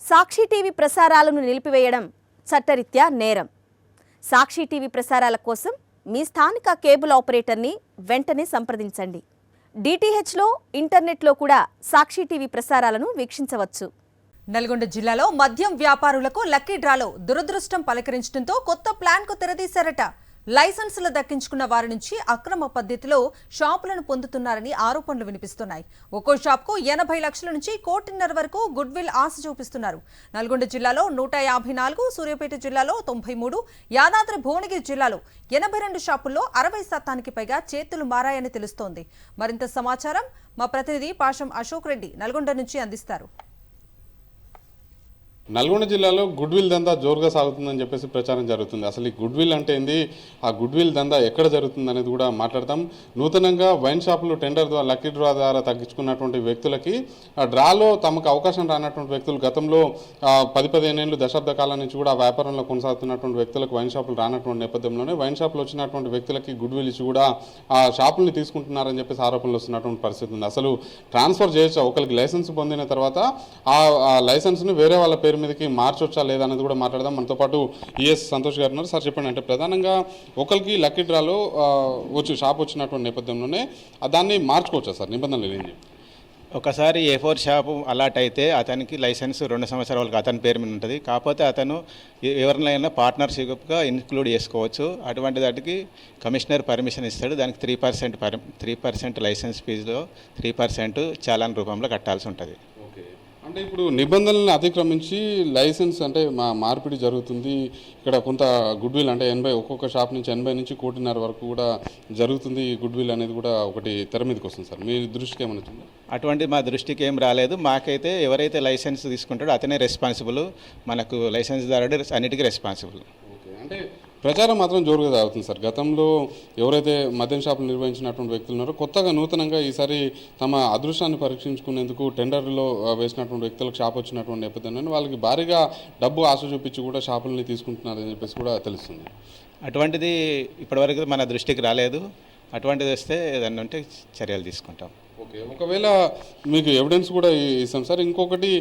సాక్షి TV ప్రసారాలను నిలిపివేయడం చట్టరీత్యా నేరం. సాక్షి టీవీ ప్రసారాల కోసం మీ స్థానిక కేబుల్ ఆపరేటర్ని వెంటనే సంప్రదించండి. డిటిహెచ్లో, ఇంటర్నెట్లో కూడా సాక్షి టీవీ ప్రసారాలను వీక్షించవచ్చు. నల్గొండ జిల్లాలో మద్యం వ్యాపారులకు లక్కీ డ్రాలో దురదృష్టం పలకరించడంతో కొత్త ప్లాన్కు తెరదీశారట. లైసెన్సులు దక్కించుకున్న వారి నుంచి అక్రమ పద్ధతిలో షాపులను పొందుతున్నారని ఆరోపణలు వినిపిస్తున్నాయి. ఒక్కో షాప్కు 80 లక్షల నుంచి 1.5 కోటి వరకు గుడ్విల్ ఆశ చూపిస్తున్నారు. నల్గొండ జిల్లాలో 154, సూర్యాపేట జిల్లాలో 93, యాదాద్రి భువనగిరి జిల్లాలో 82 షాపుల్లో 60% పైగా చేతులు మారాయని తెలుస్తోంది. మరింత సమాచారం మా ప్రతినిధి పాషం అశోక్ రెడ్డి నల్గొండ నుంచి అందిస్తారు. నల్గొండ జిల్లాలో గుడ్విల్ దందా జోరుగా సాగుతుందని చెప్పేసి ప్రచారం జరుగుతుంది. అసలు ఈ గుడ్విల్ అంటే ఏంది, ఆ గుడ్విల్ దందా ఎక్కడ జరుగుతుంది అనేది కూడా మాట్లాడతాం. నూతనంగా వైన్ షాపులు టెండర్ ద్వారా లక్కీ డ్రా ద్వారా తగ్గించుకున్నటువంటి వ్యక్తులకి ఆ డ్రాలో తమకు అవకాశం రానటువంటి వ్యక్తులు గతంలో 10-15 ఏళ్ళు దశాబ్ద కాలం నుంచి కూడా ఆ వ్యాపారంలో కొనసాగుతున్నటువంటి వ్యక్తులకు వైన్ షాపులు రానటువంటి నేపథ్యంలోనే వైన్ షాపులు వచ్చినటువంటి వ్యక్తులకి గుడ్విల్ ఇచ్చి కూడా ఆ షాపుల్ని తీసుకుంటున్నారని చెప్పేసి ఆరోపణలు వస్తున్నటువంటి పరిస్థితి ఉంది. అసలు ట్రాన్స్ఫర్ చేయొచ్చా, ఒకరికి లైసెన్స్ పొందిన తర్వాత ఆ లైసెన్స్ని వేరే వాళ్ళ పేరు మీదకి మార్చొచ్చా లేదా అనేది కూడా మాట్లాడదాం. మనతో పాటు ఈఎస్ సంతోష్ గారు ఉన్నారు. సార్ చెప్పండి, అంటే ప్రధానంగా ఒకరికి లక్కీ డ్రాలో షాప్ వచ్చినటువంటి నేపథ్యంలోనే దాన్ని మార్చుకోవచ్చా సార్? నిబంధనలు ఏంటి? ఒకసారి A4 షాపు అలాట్ అయితే అతనికి లైసెన్స్ 2 సంవత్సరాలకు అతని పేరు మీద ఉంటుంది. కాకపోతే అతను ఎవరినైనా పార్ట్నర్షిప్గా ఇన్క్లూడ్ చేసుకోవచ్చు. అటువంటి దానికి కమిషనర్ పర్మిషన్ ఇస్తాడు. దానికి 3% లైసెన్స్ ఫీజులో 3% చాలాన్ రూపంలో కట్టాల్సి ఉంటుంది. అంటే ఇప్పుడు నిబంధనలను అతిక్రమించి లైసెన్స్ అంటే మార్పిడి జరుగుతుంది. ఇక్కడ కొంత గుడ్విల్ అంటే 80, ఒక్కొక్క షాప్ నుంచి 80 నుంచి 1.5 కోటి వరకు కూడా జరుగుతుంది. ఈ గుడ్విల్ అనేది కూడా ఒకటి తెర మీదకి వస్తుంది సార్. మీ దృష్టికి ఏమైనా వచ్చిందా? అటువంటి మా దృష్టికి ఏం రాలేదు. మాకైతే ఎవరైతే లైసెన్స్ తీసుకుంటాడో అతనే రెస్పాన్సిబుల్. మనకు లైసెన్స్ దారుడు అన్నిటికీ రెస్పాన్సిబుల్. ఓకే, అంటే ప్రచారం మాత్రం జోరుగా సాగుతుంది సార్. గతంలో ఎవరైతే మద్యం షాపులు నిర్వహించినటువంటి వ్యక్తులు ఉన్నారో కొత్తగా నూతనంగా ఈసారి తమ అదృష్టాన్ని పరీక్షించుకునేందుకు టెండర్లో వేసినటువంటి వ్యక్తులకు షాప్ వచ్చినటువంటి నేపథ్యంలో వాళ్ళకి భారీగా డబ్బు ఆశ చూపించి కూడా షాపుల్ని తీసుకుంటున్నారని చెప్పేసి కూడా తెలుస్తుంది. అటువంటిది ఇప్పటివరకు మన దృష్టికి రాలేదు. అటువంటిది వస్తే దాన్ని ఉంటే చర్యలు తీసుకుంటాం. ఓకే, ఒకవేళ మీకు ఎవిడెన్స్ కూడా ఇస్తాం సార్. ఇంకొకటి,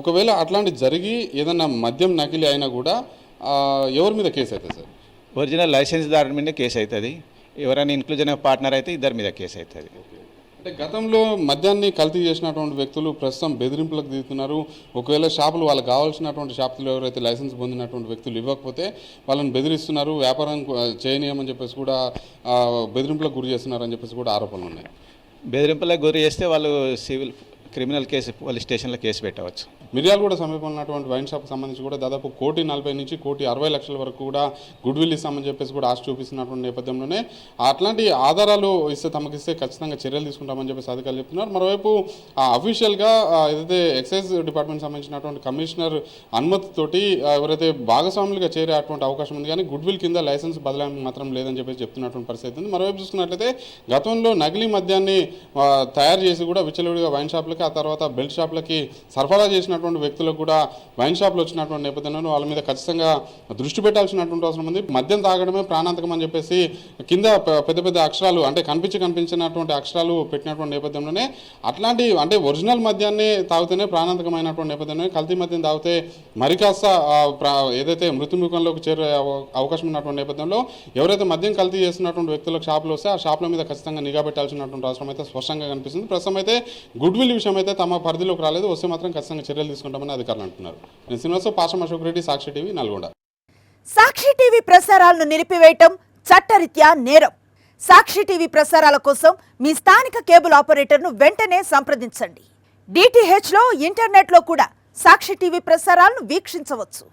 ఒకవేళ అట్లాంటి జరిగి ఏదన్నా మద్యం నకిలీ అయినా కూడా ఎవరి మీద కేసు అవుతుంది సార్? ఒరిజినల్ లైసెన్స్ దారుడి మీద కేసు అవుతుంది. ఎవరైనా ఇన్క్లూజన్ పార్ట్నర్ అయితే ఇద్దరి మీద కేసు అవుతుంది. అంటే గతంలో మద్యాన్ని కల్తీ చేసినటువంటి వ్యక్తులు ప్రస్తుతం బెదిరింపులకు దిగుతున్నారు. ఒకవేళ షాపులు వాళ్ళకి కావాల్సినటువంటి షాపులు ఎవరైతే లైసెన్స్ పొందినటువంటి వ్యక్తులు ఇవ్వకపోతే వాళ్ళని బెదిరిస్తున్నారు, వ్యాపారం చేయనీయమని చెప్పేసి కూడా బెదిరింపులకు గురి చేస్తున్నారని చెప్పేసి కూడా ఆరోపణలు ఉన్నాయి. బెదిరింపులకు గురి చేస్తే వాళ్ళు క్రిమినల్ కేసు పోలీస్ స్టేషన్లో కేసు పెట్టవచ్చు. మిర్యాలగూడ సమీపంలో ఉన్నటువంటి వైన్ షాప్కి సంబంధించి కూడా దాదాపు 1.40 నుంచి 1.60 లక్షల వరకు కూడా గుడ్విల్ ఇస్తామని చెప్పేసి కూడా ఆశ చూపిస్తున్నటువంటి నేపథ్యంలోనే అట్లాంటి ఆధారాలు తమకిస్తే ఖచ్చితంగా చర్యలు తీసుకుంటామని చెప్పేసి అధికారులు చెప్తున్నారు. మరోవైపు అఫీషియల్గా ఏదైతే ఎక్సైజ్ డిపార్ట్మెంట్ సంబంధించినటువంటి కమిషనర్ అనుమతితోటి ఎవరైతే భాగస్వాములుగా చేరే అటువంటి అవకాశం ఉంది, కానీ గుడ్విల్ కింద లైసెన్స్ బదలాయింపు మాత్రం లేదని చెప్పేసి చెప్తున్నటువంటి పరిస్థితి ఉంది. మరోవైపు చూసుకున్నట్లయితే గతంలో నకిలీ మద్యాన్ని తయారు చేసి కూడా విచ్చలవిడిగా వైన్ షాపులకి, ఆ తర్వాత బెల్ట్ షాపులకి సరఫరా చేసినటువంటి వ్యక్తులకు కూడా వైన్ షాపులు వచ్చినటువంటి నేపథ్యంలో వాళ్ళ మీద ఖచ్చితంగా దృష్టి పెట్టాల్సినటువంటి అవసరం ఉంది. మద్యం తాగడమే ప్రాణాంతకం అని చెప్పేసి కింద పెద్ద పెద్ద అక్షరాలు, అంటే కనిపించినటువంటి అక్షరాలు పెట్టినటువంటి నేపథ్యంలోనే అట్లాంటి అంటే ఒరిజినల్ మద్యాన్ని తాగితేనే ప్రాణాంతకమైనటువంటి నేపథ్యంలో కల్తీ మద్యం తాగితే మరి కాస్త ఏదైతే మృత్యుముఖంలోకి చేరే అవకాశం ఉన్నటువంటి నేపథ్యంలో ఎవరైతే మద్యం కల్తీ చేస్తున్నటువంటి వ్యక్తులకు షాపులు వస్తే ఆ షాపుల మీద ఖచ్చితంగా నిఘా పెట్టాల్సినటువంటి అవసరం అయితే స్పష్టంగా కనిపిస్తుంది. ప్రస్తుతం అయితే గుడ్విల్ విషయం అయితే తమ పరిధిలోకి రాలేదు. వస్తే మాత్రం ఖచ్చితంగా చర్యలు తీసుకుంటామని అధికారులు అంటున్నారు. నేను శ్రీనివాసరావు, పాషం అశోక్ రెడ్డి, సాక్షి టీవీ, నల్గొండ. సాక్షి టీవీ ప్రసారాలను నిలిపివేయటం చట్టరీత్యా నేరం. సాక్షి టీవీ ప్రసారాల కోసం మీ స్థానిక కేబుల్ ఆపరేటర్ను వెంటనే సంప్రదించండి. డిటిహెచ్లో, ఇంటర్నెట్లో కూడా సాక్షి టీవీ ప్రసారాలను వీక్షించవచ్చు.